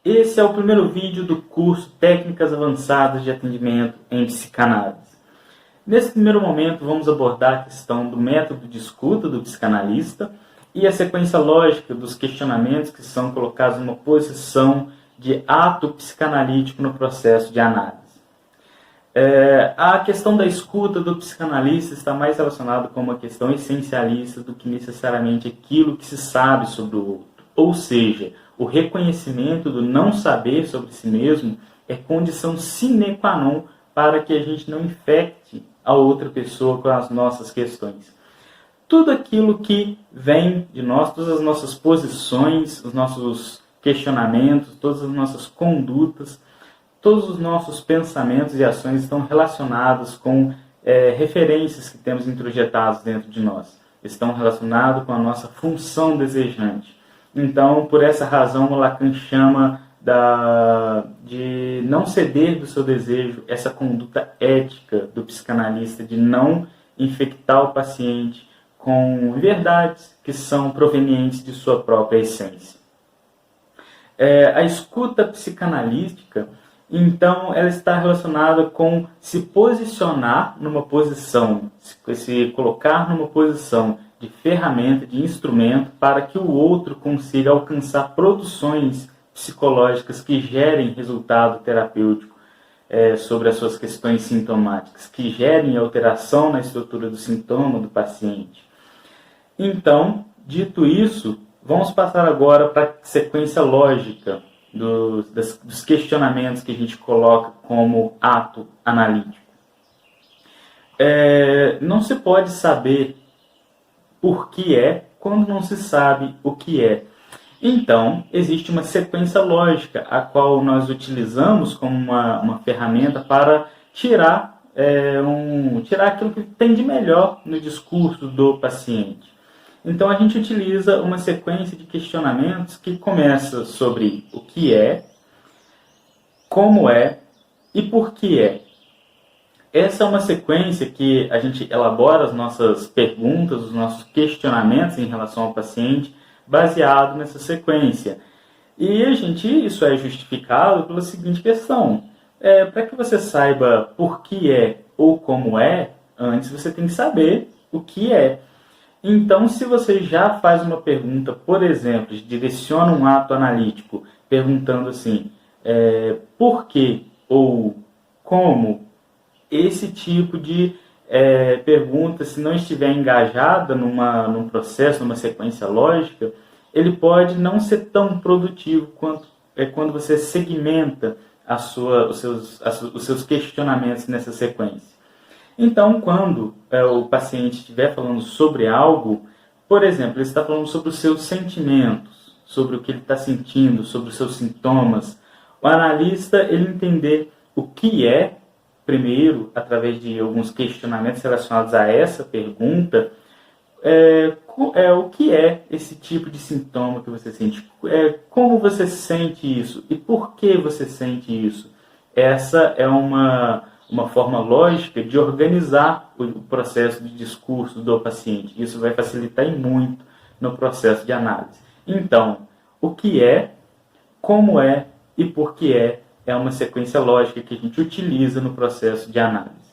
Esse é o primeiro vídeo do curso Técnicas Avançadas de Atendimento em Psicanálise. Nesse primeiro momento, vamos abordar a questão do método de escuta do psicanalista e a sequência lógica dos questionamentos que são colocados numa posição de ato psicanalítico no processo de análise. A questão da escuta do psicanalista está mais relacionada com uma questão essencialista do que necessariamente aquilo que se sabe sobre o outro. Ou seja, o reconhecimento do não saber sobre si mesmo é condição sine qua non para que a gente não infecte a outra pessoa com as nossas questões. Tudo aquilo que vem de nós, todas as nossas posições, os nossos questionamentos, todas as nossas condutas, todos os nossos pensamentos e ações estão relacionados com referências que temos introjetadas dentro de nós. Estão relacionados com a nossa função desejante. Então, por essa razão, o Lacan chama de não ceder do seu desejo, essa conduta ética do psicanalista de não infectar o paciente com verdades que são provenientes de sua própria essência. A escuta psicanalítica, então, ela está relacionada com se posicionar numa posição, se colocar numa posição de ferramenta, de instrumento, para que o outro consiga alcançar produções psicológicas que gerem resultado terapêutico sobre as suas questões sintomáticas, que gerem alteração na estrutura do sintoma do paciente. Então, dito isso, vamos passar agora para a sequência lógica dos questionamentos que a gente coloca como ato analítico. Não se pode saber por que é quando não se sabe o que é. Então, existe uma sequência lógica a qual nós utilizamos como uma ferramenta para tirar aquilo que tem de melhor no discurso do paciente. Então, a gente utiliza uma sequência de questionamentos que começa sobre o que é, como é e por que é. Essa é uma sequência que a gente elabora as nossas perguntas, os nossos questionamentos em relação ao paciente, baseado nessa sequência. E isso é justificado pela seguinte questão. Para que você saiba por que é ou como é, antes você tem que saber o que é. Então, se você já faz uma pergunta, por exemplo, direciona um ato analítico, perguntando assim, por que ou como, esse tipo de pergunta, se não estiver engajada num processo, numa sequência lógica, ele pode não ser tão produtivo quanto quando você segmenta os seus questionamentos nessa sequência. Então, quando o paciente estiver falando sobre algo, por exemplo, ele está falando sobre os seus sentimentos, sobre o que ele está sentindo, sobre os seus sintomas, o analista, ele entender o que é, primeiro, através de alguns questionamentos relacionados a essa pergunta, o que é esse tipo de sintoma que você sente, como você sente isso e por que você sente isso. Essa é uma forma lógica de organizar o processo de discurso do paciente. Isso vai facilitar muito no processo de análise. Então, o que é, como é e por que é uma sequência lógica que a gente utiliza no processo de análise.